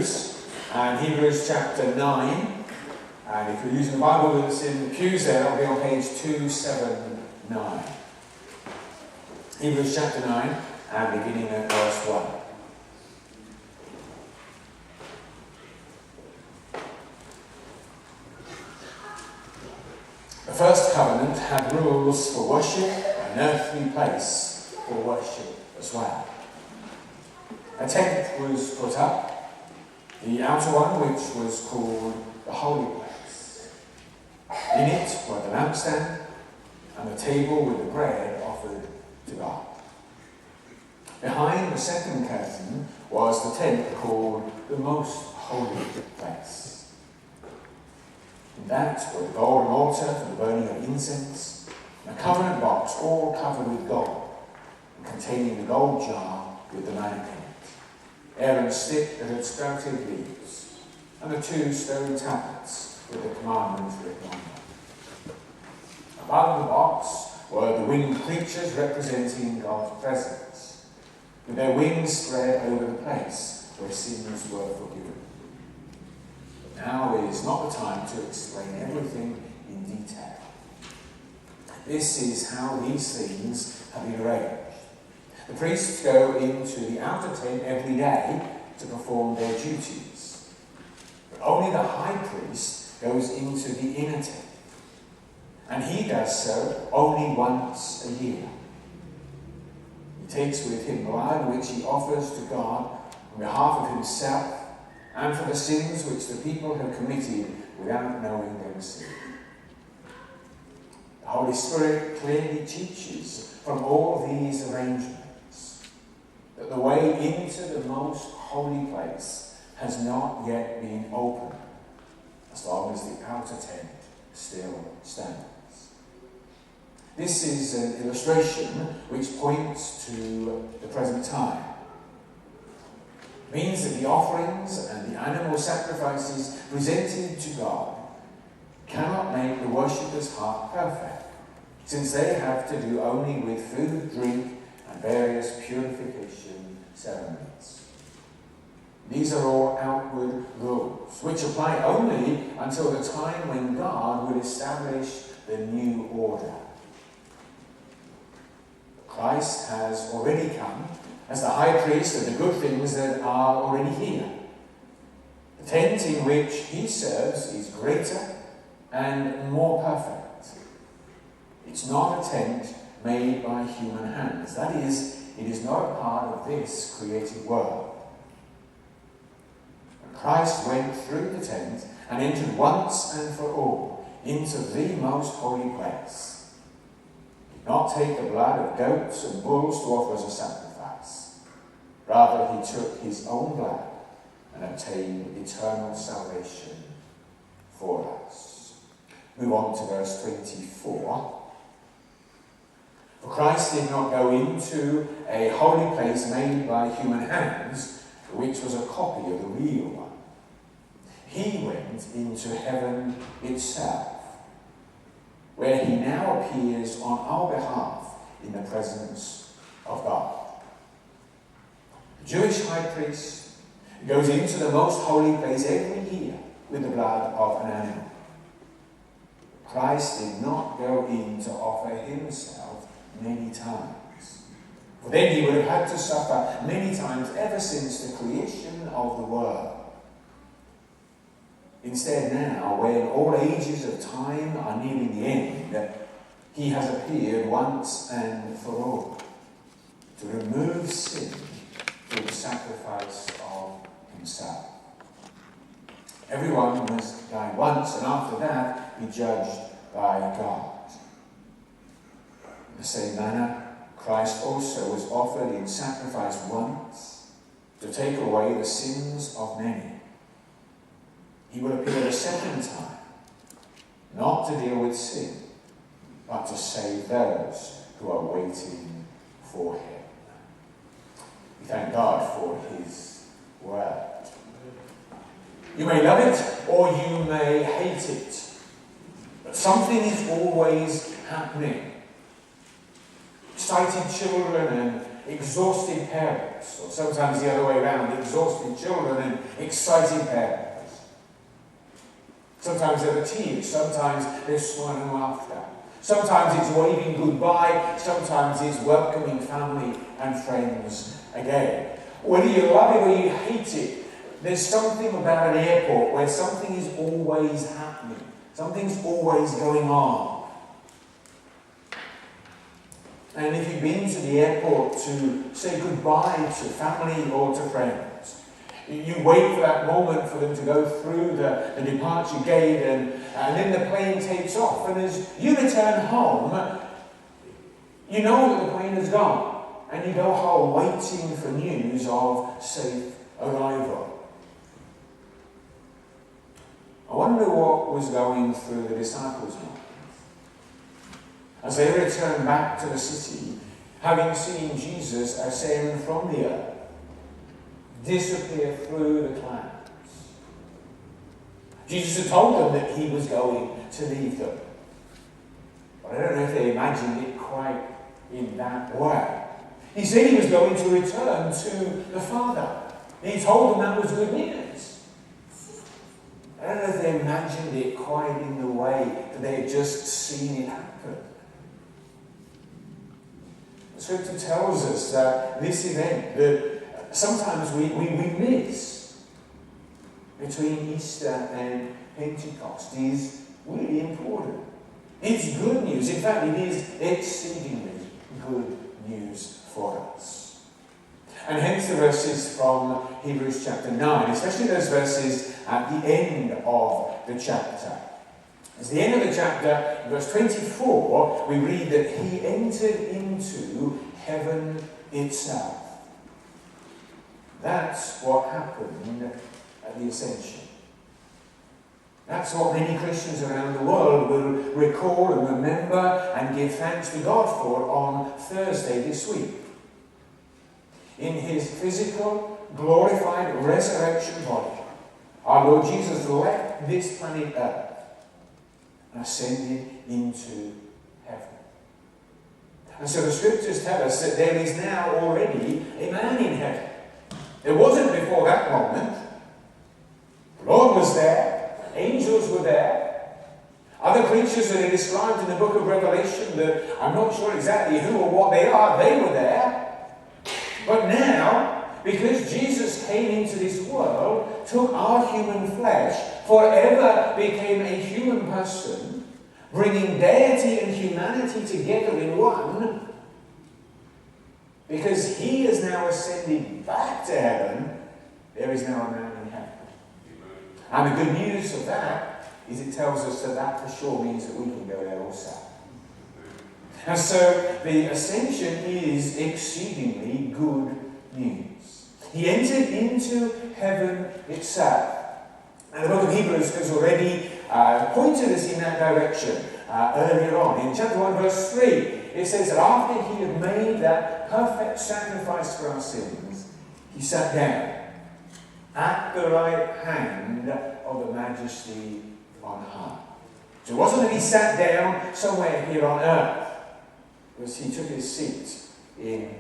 Hebrews, and Hebrews chapter 9. And if you're using the Bible that's in the pews there, that'll be on page 279. Hebrews chapter 9, and beginning at verse 1. The first covenant had rules for worship, an earthly place for worship as well. A tent was put up, the outer one, which was called the holy place. In it were the lampstand and the table with the bread offered to God. Behind the second curtain was the tent called the most holy place. In that were the golden altar for the burning of incense, and a covenant box all covered with gold, and containing the gold jar with the manna in it, Aaron's stick that had sprouted leaves, and the 2 stone tablets with the commandments written on them. Above the box were the winged creatures representing God's presence, with their wings spread over the place where sins were forgiven. Now is not the time to explain everything in detail. This is how these things have been arranged. The priests go into the outer tent every day to perform their duties. But only the high priest goes into the inner tent. And he does so only once a year. He takes with him blood which he offers to God on behalf of himself and for the sins which the people have committed without knowing their sin. The Holy Spirit clearly teaches from all these arrangements that the way into the most holy place has not yet been opened, as long as the outer tent still stands. This is an illustration which points to the present time. Means that the offerings and the animal sacrifices presented to God cannot make the worshipper's heart perfect, since they have to do only with food, drink, and various purification ceremonies. These are all outward rules, which apply only until the time when God will establish the new order. Christ has already come as the high priest of the good things that are already here. The tent in which he serves is greater and more perfect. It's not a tent made by human hands. That is, it is not a part of this created world. And Christ went through the tent and entered once and for all into the most holy place. He did not take the blood of goats and bulls to offer as a sacrifice. Rather, he took his own blood and obtained eternal salvation for us. Move on to verse 24. For Christ did not go into a holy place made by human hands, which was a copy of the real one. He went into heaven itself, where he now appears on our behalf in the presence of God. The Jewish high priest goes into the most holy place every year with the blood of an animal. Christ did not go in to offer himself many times, for then he would have had to suffer many times ever since the creation of the world. Instead now, when all ages of time are nearing the end, he has appeared once and for all to remove sin through the sacrifice of himself. Everyone must die once, and after that be judged by God. In the same manner, Christ also was offered in sacrifice once to take away the sins of many. He will appear a second time, not to deal with sin, but to save those who are waiting for him. We thank God for his word. You may love it or you may hate it, but something is always happening. Excited children and exhausted parents, or sometimes the other way around, exhausted children and excited parents. Sometimes there are tears, sometimes there's smiling and laughter. Sometimes it's waving goodbye, sometimes it's welcoming family and friends again. Whether you love it or you hate it, there's something about an airport where something is always happening. Something's always going on. And if you've been to the airport to say goodbye to family or to friends, you wait for that moment for them to go through the departure gate, and then the plane takes off. And as you return home, you know that the plane has gone. And you go home waiting for news of safe arrival. I wonder what was going through the disciples' minds as they returned back to the city, having seen Jesus ascend from the earth, disappear through the clouds. Jesus had told them that he was going to leave them. But I don't know if they imagined it quite in that way. He said he was going to return to the Father. He told them that was good news. I don't know if they imagined it quite in the way that they had just seen it happen. The Scripture tells us that this event that sometimes we miss between Easter and Pentecost is really important. It's good news. In fact, it is exceedingly good news for us. And hence the verses from Hebrews chapter 9, especially those verses at the end of the chapter. At the end of the chapter, in verse 24, we read that he entered into heaven itself. That's what happened at the ascension. That's what many Christians around the world will recall and remember and give thanks to God for on Thursday this week. In his physical, glorified resurrection body, our Lord Jesus left this planet Earth and ascended into heaven. And so the Scriptures tell us that there is now already a man in heaven. There wasn't before that moment. The Lord was there. Angels were there. Other creatures that are described in the book of Revelation that I'm not sure exactly who or what they are, they were there. But now, because Jesus came into this world, took our human flesh, forever became a human person, bringing deity and humanity together in one, because he has now ascended back to heaven, there is now a man in heaven. And the good news of that is it tells us that that for sure means that we can go there also. And so the ascension is exceedingly good news. He entered into heaven itself. And the book of Hebrews has already pointed us in that direction earlier on. In chapter 1 verse 3, it says that after he had made that perfect sacrifice for our sins, he sat down at the right hand of the Majesty on high. So it wasn't that he sat down somewhere here on earth, because he took his seat in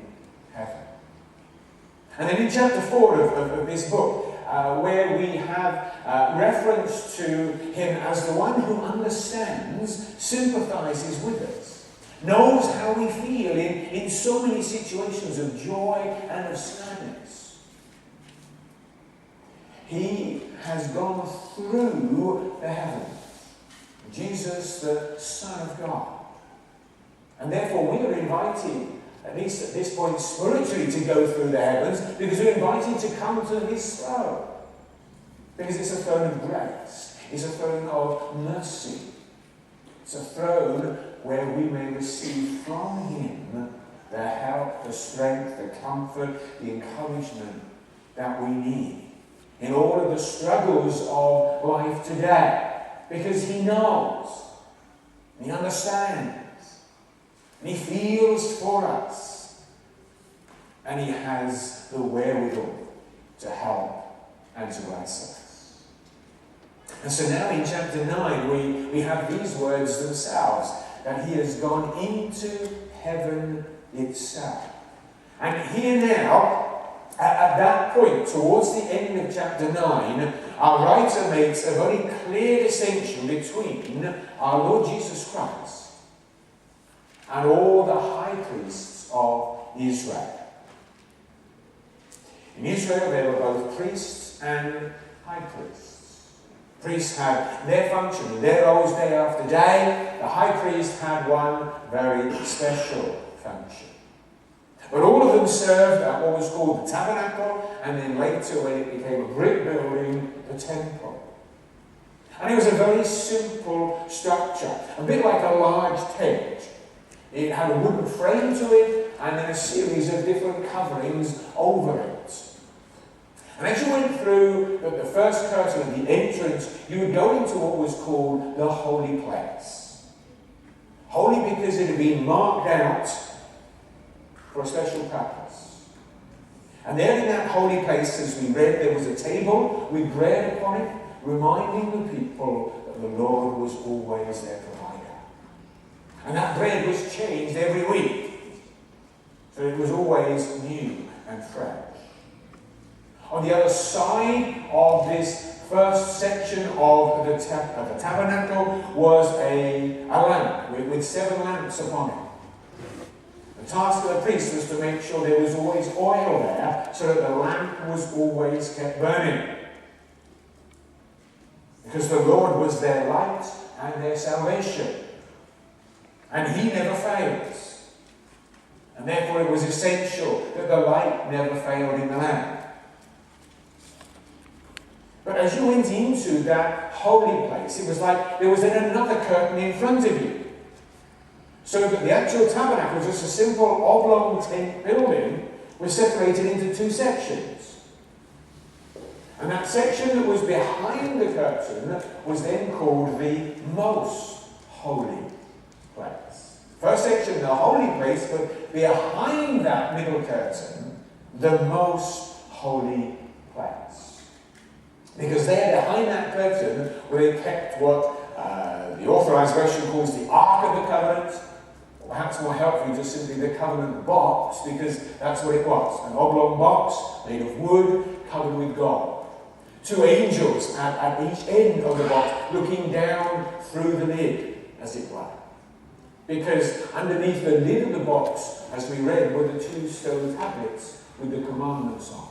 heaven. And then in chapter 4 of this book, where we have reference to him as the one who understands, sympathizes with us, knows how we feel in so many situations of joy and of sadness. He has gone through the heavens. Jesus, the Son of God. And therefore we are invited, at least at this point spiritually, to go through the heavens, because we're invited to come to his throne. Because it's a throne of grace. It's a throne of mercy. It's a throne where we may receive from him the help, the strength, the comfort, the encouragement that we need in all of the struggles of life today. Because he knows, he understands, and he feels for us, and he has the wherewithal to help and to bless us. And so now in chapter 9 we have these words themselves, that he has gone into heaven itself. And here now, at that point, towards the end of chapter 9, our writer makes a very clear distinction between our Lord Jesus Christ and all the high priests of Israel. In Israel, there were both priests and high priests. Priests had their function, their roles day after day. The high priest had one very special function. But all of them served at what was called the tabernacle, and then later, when it became a brick building, the temple. And it was a very simple structure, a bit like a large tent. It had a wooden frame to it, and then a series of different coverings over it. And as you went through the first curtain, the entrance, you would go into what was called the holy place. Holy because it had been marked out for a special purpose. And there in that holy place, as we read, there was a table with bread upon it, reminding the people that the Lord was always their provider. And that bread was changed every week. So it was always new and fresh. On the other side of this first section of the tabernacle was a lamp with 7 lamps upon it. The task of the priest was to make sure there was always oil there so that the lamp was always kept burning. Because the Lord was their light and their salvation. And He never fails. And therefore it was essential that the light never failed in the lamp. But as you went into that holy place, it was like there was then another curtain in front of you. So that the actual tabernacle, just a simple oblong tent building, was separated into 2 sections. And that section that was behind the curtain was then called the most holy place. First section, the holy place, but behind that middle curtain, the most holy place. Because there, behind that curtain, where they kept what the Authorized Version calls the Ark of the Covenant, or perhaps more helpfully, just simply the covenant box, because that's what it was. An oblong box made of wood, covered with gold. 2 angels at each end of the box, looking down through the lid, as it were. Because underneath the lid of the box, as we read, were the 2 stone tablets with the commandments on.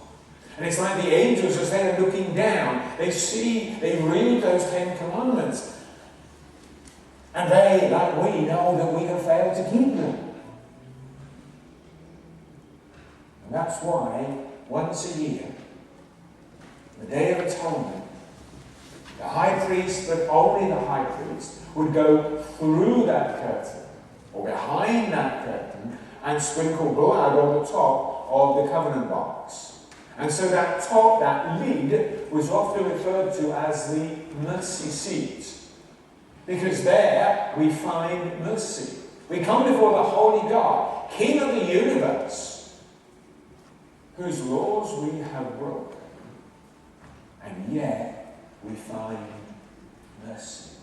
And it's like the angels, as they're looking down, they read those 10 commandments. And they, like we, know that we have failed to keep them. And that's why, once a year, the Day of Atonement, the high priest, but only the high priest, would go through that curtain, or behind that curtain, and sprinkle blood on the top of the covenant box. And so that top, that lid, was often referred to as the mercy seat. Because there we find mercy. We come before the holy God, King of the universe, whose laws we have broken. And yet we find mercy.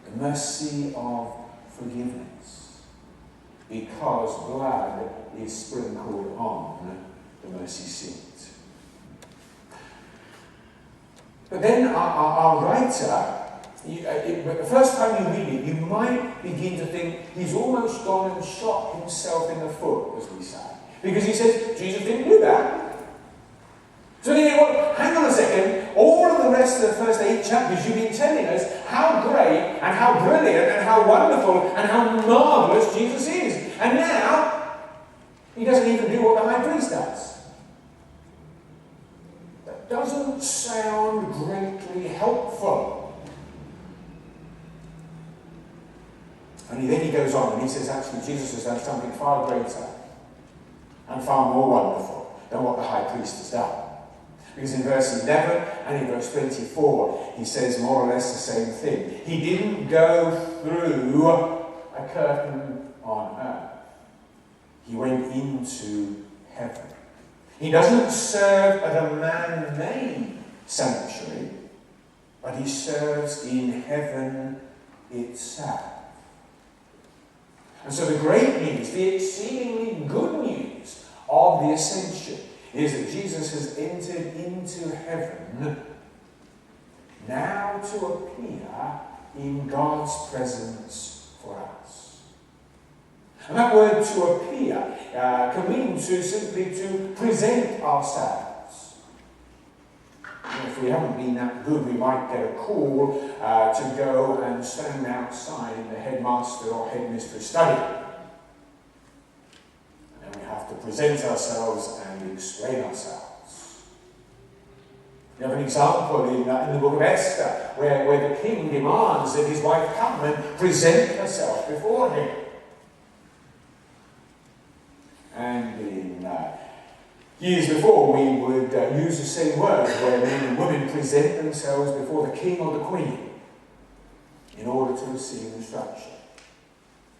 The mercy of forgiveness. Because blood is sprinkled on the mercy seat. But then our writer, but the first time you read it, you might begin to think he's almost gone and shot himself in the foot, as we say. Because he says, Jesus didn't do that. So you think, well, hang on a second, all of the rest of the first 8 chapters you've been telling us how great and how brilliant and how wonderful and how marvellous Jesus is. And now, he doesn't even do what the high priest does. That doesn't sound greatly helpful. And then he goes on and he says, actually, Jesus has done something far greater and far more wonderful than what the high priest has done. Because in verse 11 and in verse 24, he says more or less the same thing. He didn't go through a curtain on earth. He went into heaven. He doesn't serve at a man-made sanctuary, but he serves in heaven itself. And so the great news, the exceedingly good news of the ascension is that Jesus has entered into heaven now to appear in God's presence for us. And that word to appear can mean to simply to present ourselves. If we haven't been that good, we might get a call to go and stand outside in the headmaster or headmistress study. And then we have to present ourselves and explain ourselves. You have an example in the book of Esther, where the king demands that his wife come and present herself before him. And in years before, we would use the same word, where men and women present themselves before the king or the queen in order to receive instruction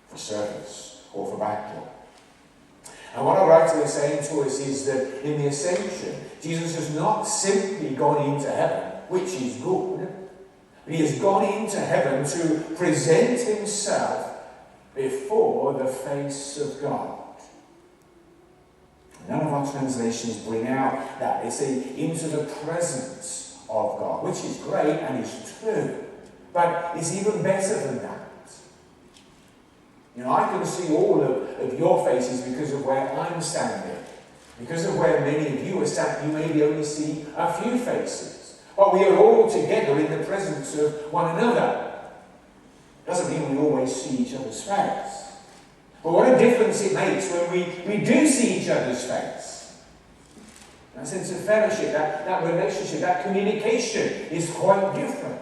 for service or for battle. And what our writer is saying to us is that in the ascension, Jesus has not simply gone into heaven, which is good, but he has gone into heaven to present himself before the face of God. None of our translations bring out that. They say into the presence of God, which is great and is true, but it's even better than that. You know, I can see all of your faces because of where I'm standing. Because of where many of you are standing, you maybe only see a few faces. But we are all together in the presence of one another. Doesn't mean we always see each other's face. But what a difference it makes when we do see each other's face. That sense of fellowship, that relationship, that communication is quite different.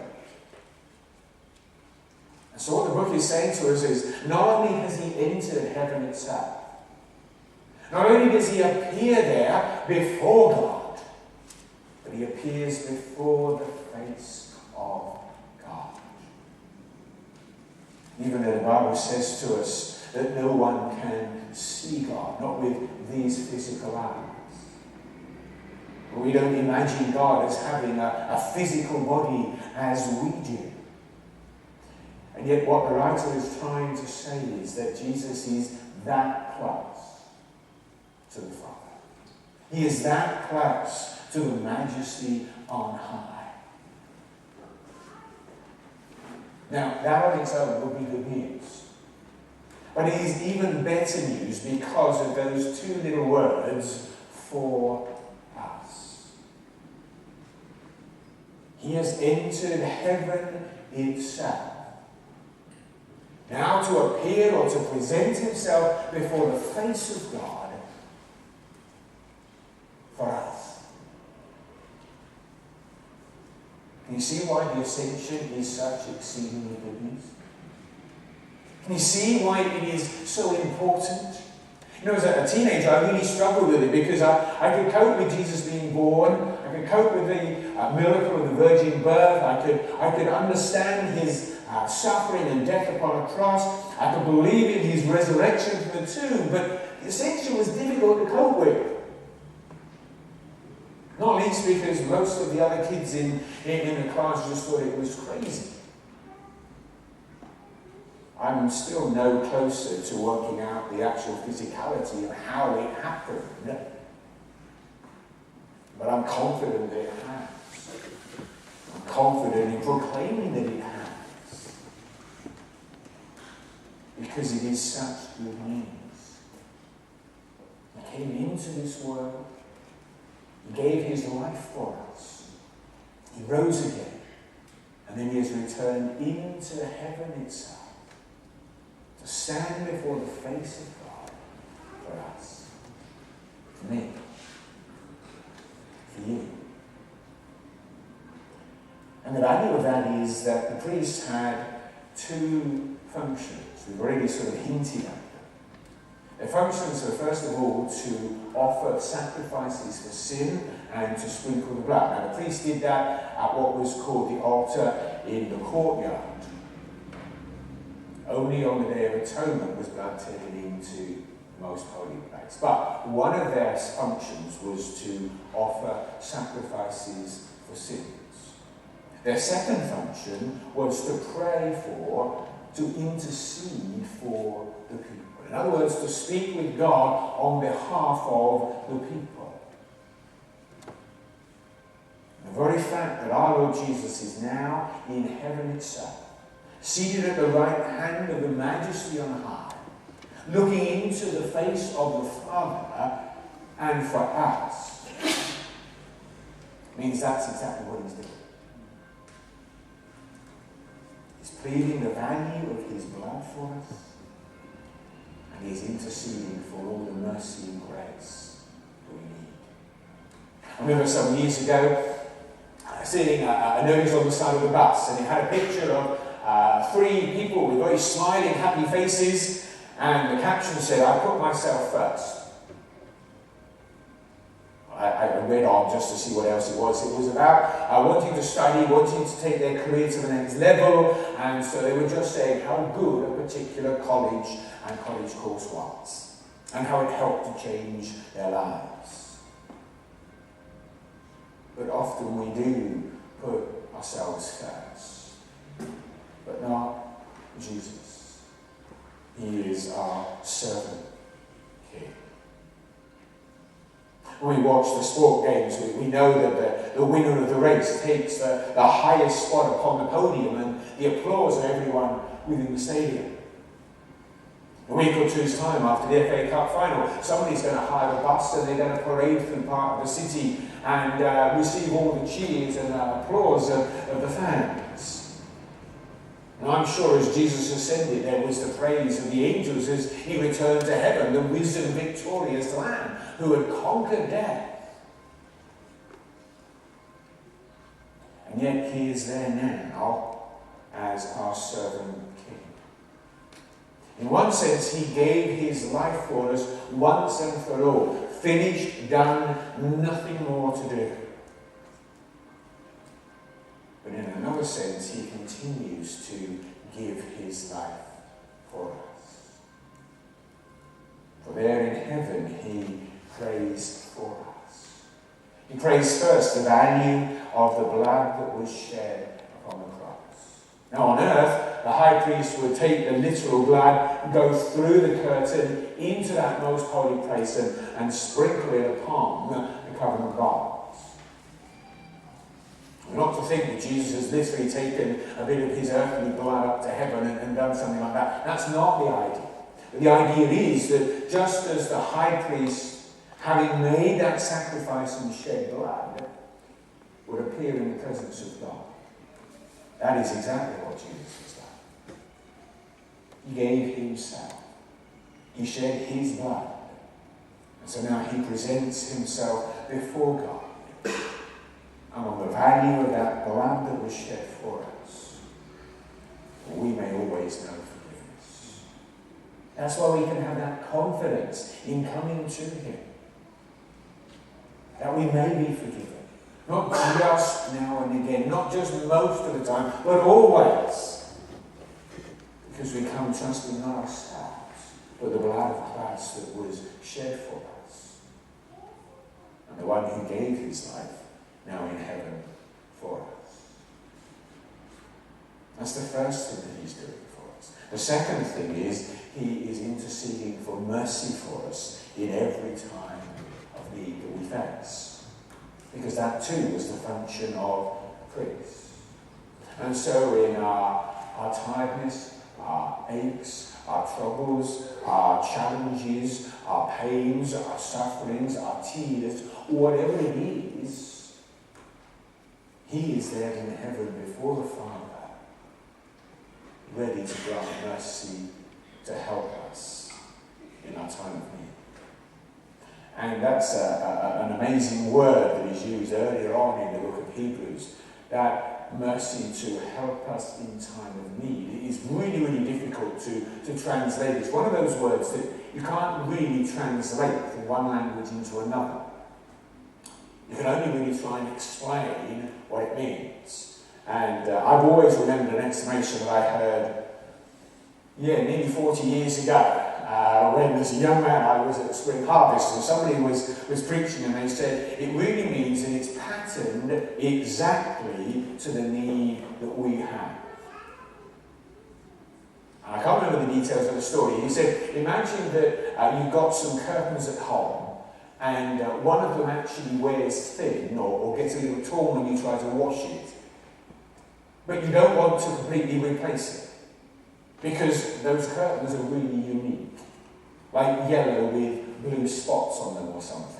So what the book is saying to us is, not only has he entered heaven itself, not only does he appear there before God, but he appears before the face of God. Even though the Bible says to us that no one can see God, not with these physical eyes. We don't imagine God as having a physical body as we do. And yet what the writer is trying to say is that Jesus is that close to the Father. He is that close to the majesty on high. Now, that on its own would be good news. But it is even better news because of those two little words, for us. He has entered heaven itself. Now to appear or to present himself before the face of God for us. Can you see why the ascension is such exceedingly good news? Can you see why it is so important? You know, as a teenager, I really struggled with it because I could cope with Jesus being born. I could cope with the miracle of the virgin birth. I could understand his suffering and death upon a cross. I could believe in his resurrection from the tomb, but the ascension was difficult to cope with. Not least because most of the other kids in the class just thought it was crazy. I'm still no closer to working out the actual physicality of how it happened. But I'm confident that it has. I'm confident in proclaiming that it has. Because it is such good news. He came into this world. He gave his life for us. He rose again. And then he has returned into heaven itself. To stand before the face of God for us. For me. For you. And the value of that is that the priest had two functions. We've already sort of hinted at them. Their functions are first of all to offer sacrifices for sin and to sprinkle the blood. Now the priest did that at what was called the altar in the courtyard. Only on the Day of Atonement was blood taken into the most holy place. But one of their functions was to offer sacrifices for sins. Their second function was to pray for, to intercede for the people. In other words, to speak with God on behalf of the people. The very fact that our Lord Jesus is now in heaven itself, seated at the right hand of the Majesty on high, looking into the face of the Father, and for us, means that's exactly what he's doing. He's pleading the value of his blood for us, and he's interceding for all the mercy and grace that we need. I remember some years ago seeing a notice on the side of the bus, and it had a picture of 3 people with very smiling, happy faces, and the caption said, "I put myself first." I read on just to see what else it was. It was about wanting to study, wanting to take their career to the next level, and so they were just saying how good a particular college and college course was, and how it helped to change their lives. But often we do put ourselves first, but not Jesus. He is our servant King. When we watch the sport games, we know that the winner of the race takes the highest spot upon the podium and the applause of everyone within the stadium. A week or two's time after the FA Cup final, somebody's going to hire a bus and they're going to parade through part of the city and receive all the cheers and applause of the fans. And I'm sure as Jesus ascended, there was the praise of the angels as he returned to heaven, the risen, victorious Lamb who had conquered death. And yet he is there now as our servant King. In one sense, he gave his life for us once and for all. Finished, done, nothing more to do. But in another sense, he continues to give his life for us. For there in heaven, he prays for us. He prays first the value of the blood that was shed upon the cross. Now on earth, the high priest would take the literal blood, go through the curtain into that most holy place and sprinkle it upon the covenant gods. Not to think that Jesus has literally taken a bit of his earthly blood up to heaven and done something like that. That's not the idea. But the idea is that just as the high priest, having made that sacrifice and shed blood, would appear in the presence of God, that is exactly what Jesus has done. He gave himself. He shed his blood. And so now he presents himself before God. And on the value of that blood that was shed for us, we may always know forgiveness. That's why we can have that confidence in coming to him, that we may be forgiven. Not just now and again, not just most of the time, but always. Because we come trusting not ourselves, but the blood of Christ that was shed for us. And the one who gave his life, now in heaven for us. That's the first thing that he's doing for us. The second thing is he is interceding for mercy for us in every time of need that we face. Because that too was the function of priests. And so in our tiredness, our aches, our troubles, our challenges, our pains, our sufferings, our tears, whatever it is, he is there in heaven before the Father, ready to grant mercy to help us in our time of need. And that's an amazing word that is used earlier on in the book of Hebrews, that mercy to help us in time of need. It is really, really difficult to translate. It's one of those words that you can't really translate from one language into another. You can only really try and explain what it means. And I've always remembered an explanation that I heard, nearly 40 years ago, when as a young man I was at Spring Harvest and somebody was preaching and they said, it really means that it's patterned exactly to the need that we have. And I can't remember the details of the story. He said, imagine that you've got some curtains at home, and one of them actually wears thin or gets a little torn when you try to wash it. But you don't want to completely replace it, because those curtains are really unique. Like yellow with blue spots on them or something.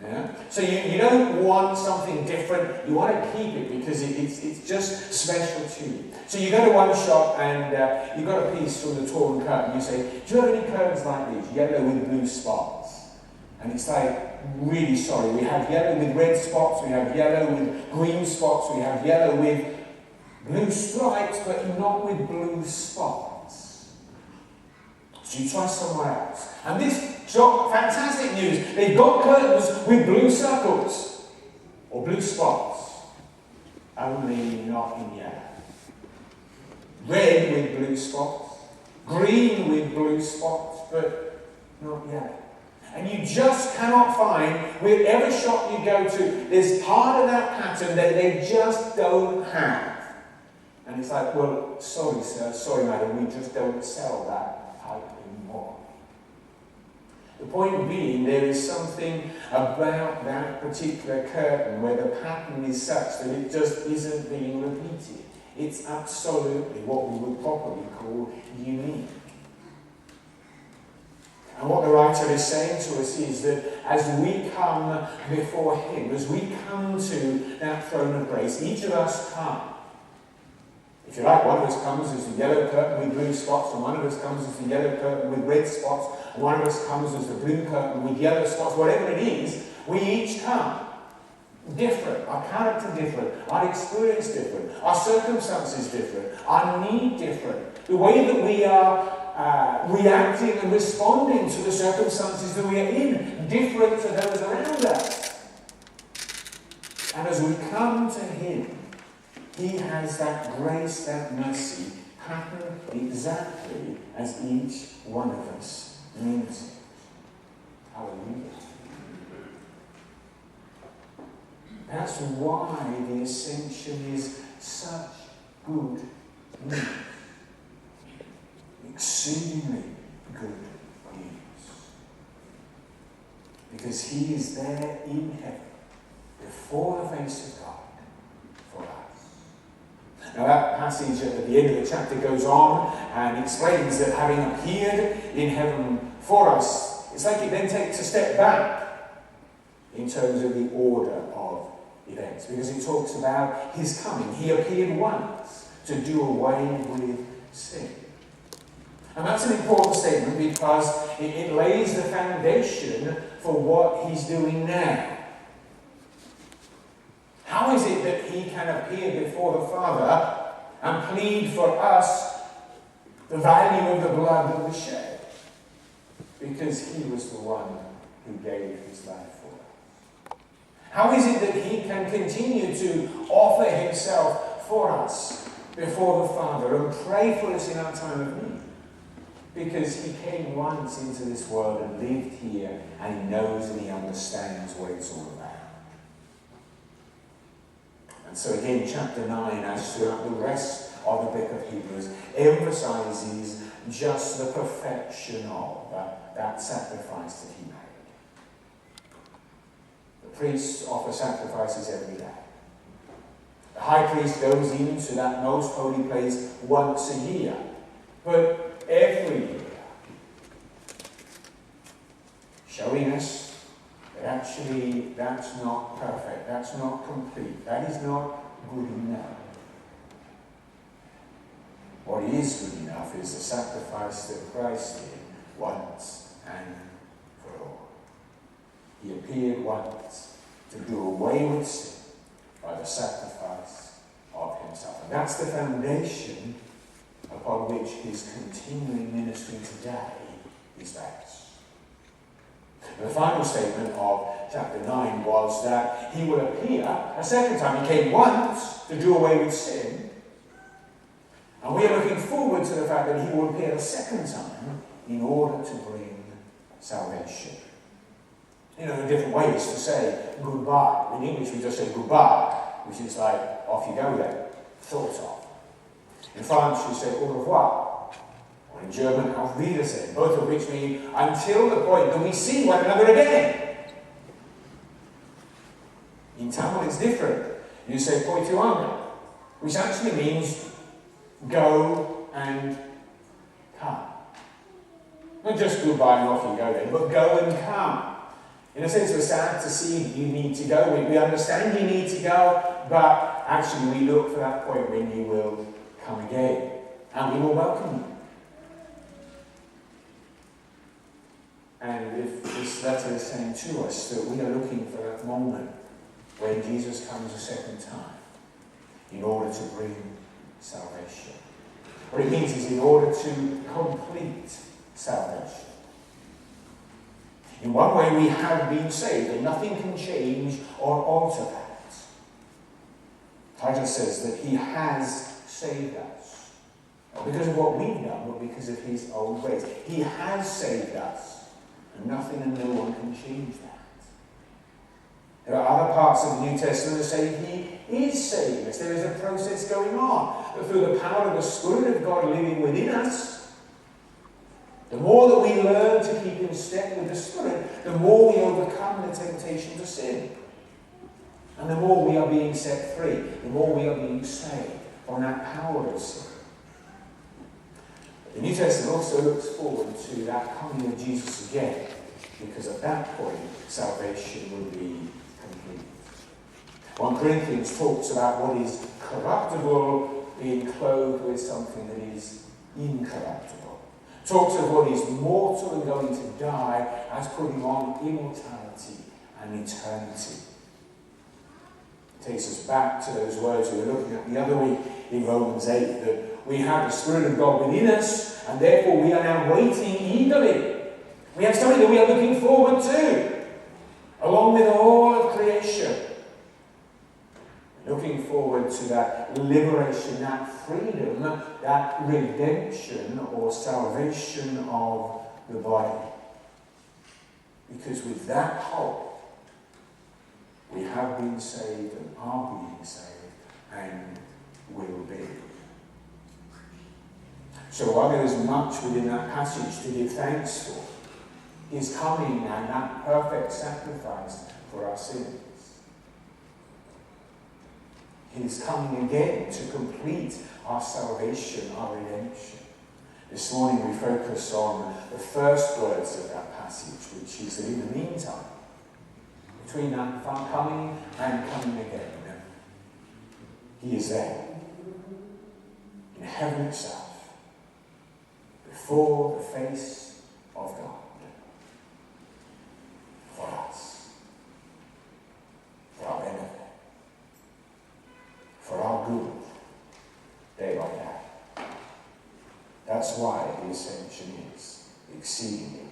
Yeah? So you don't want something different, you want to keep it because it's just special to you. So you go to one shop and you've got a piece from the torn curtain, you say, do you have any curtains like these, yellow with blue spots? And it's like, really sorry, we have yellow with red spots, we have yellow with green spots, we have yellow with blue stripes, but not with blue spots. So you try somewhere else. And this shop, fantastic news, they've got curtains with blue circles, or blue spots, only not in yellow. Red with blue spots, green with blue spots, but not yellow. And you just cannot find, wherever shop you go to, there's part of that pattern that they just don't have. And it's like, well, sorry sir, sorry madam, we just don't sell that type anymore. The point being, there is something about that particular curtain where the pattern is such that it just isn't being repeated. It's absolutely what we would properly call unique. And what the writer is saying to us is that as we come before him, as we come to that throne of grace, each of us come. If you like, one of us comes as the yellow curtain with blue spots, and one of us comes as the yellow curtain with red spots, and one of us comes as the blue curtain with yellow spots. Whatever it is, we each come different. Our character different. Our experience different. Our circumstances different. Our need different. The way that we are reacting and responding to the circumstances that we are in, different to those around us. And as we come to him, he has that grace, that mercy, patterned exactly as each one of us needs it. Hallelujah. That's why the ascension is such good news. Exceedingly good news. Because he is there in heaven, before the face of God, for us. Now that passage at the end of the chapter goes on and explains that having appeared in heaven for us, it's like it then takes a step back in terms of the order of events, because it talks about his coming. He appeared once to do away with sin. And that's an important statement because it lays the foundation for what he's doing now. How is it that he can appear before the Father and plead for us the value of the blood that was shed? Because he was the one who gave his life for us. How is it that he can continue to offer himself for us before the Father and pray for us in our time of need? Because he came once into this world and lived here, and he knows and he understands what it's all about. And so again, chapter 9, as throughout the rest of the book of Hebrews, emphasizes just the perfection of that sacrifice that he made. The priests offer sacrifices every day. The high priest goes into that most holy place once a year. But every year, showing us that actually that's not perfect, that's not complete, that is not good enough. What is good enough is the sacrifice that Christ did once and for all. He appeared once to do away with sin by the sacrifice of himself. And that's the foundation upon which his continuing ministry today is based. The final statement of chapter 9 was that he will appear a second time. He came once to do away with sin, and we are looking forward to the fact that he will appear a second time in order to bring salvation. You know, there are different ways to say goodbye. In English we just say goodbye, which is like, off you go then, thought of. In France, you say au revoir, or in German auf Wiedersehen, both of which mean until the point that we see one another again. In Tamil it's different. You say poituanga, which actually means go and come. Not just goodbye and off you go then, but go and come. In a sense, we're sad to see you need to go. We understand you need to go, but actually we look for that point when you will come again. And we will welcome you. And if this letter is saying to us that we are looking for that moment when Jesus comes a second time in order to bring salvation. What it means is in order to complete salvation. In one way we have been saved, and nothing can change or alter that. Titus says that he has saved us. Not because of what we've done, but because of his own grace. He has saved us, and nothing and no one can change that. There are other parts of the New Testament that say he is saving us. There is a process going on. But through the power of the Spirit of God living within us, the more that we learn to keep in step with the Spirit, the more we overcome the temptation to sin. And the more we are being set free, the more we are being saved from that power of sin. The New Testament also looks forward to that coming of Jesus again, because at that point, salvation will be complete. 1 Corinthians talks about what is corruptible being clothed with something that is incorruptible. Talks of what is mortal and going to die as putting on immortality and eternity. It takes us back to those words we were looking at the other week in Romans 8, that we have the Spirit of God within us, and therefore we are now waiting eagerly. We have something that we are looking forward to, along with all of creation. Looking forward to that liberation, that freedom, that redemption or salvation of the body. Because with that hope, we have been saved and are being saved and will be. So while there is much within that passage to give thanks for, his coming and that perfect sacrifice for our sins, he is coming again to complete our salvation, our redemption. This morning we focus on the first words of that passage, which is that in the meantime, between that coming and coming again, he is there, in heaven itself, before the face of God, for us, for our benefit, for our good, day by day. That's why the ascension is exceedingly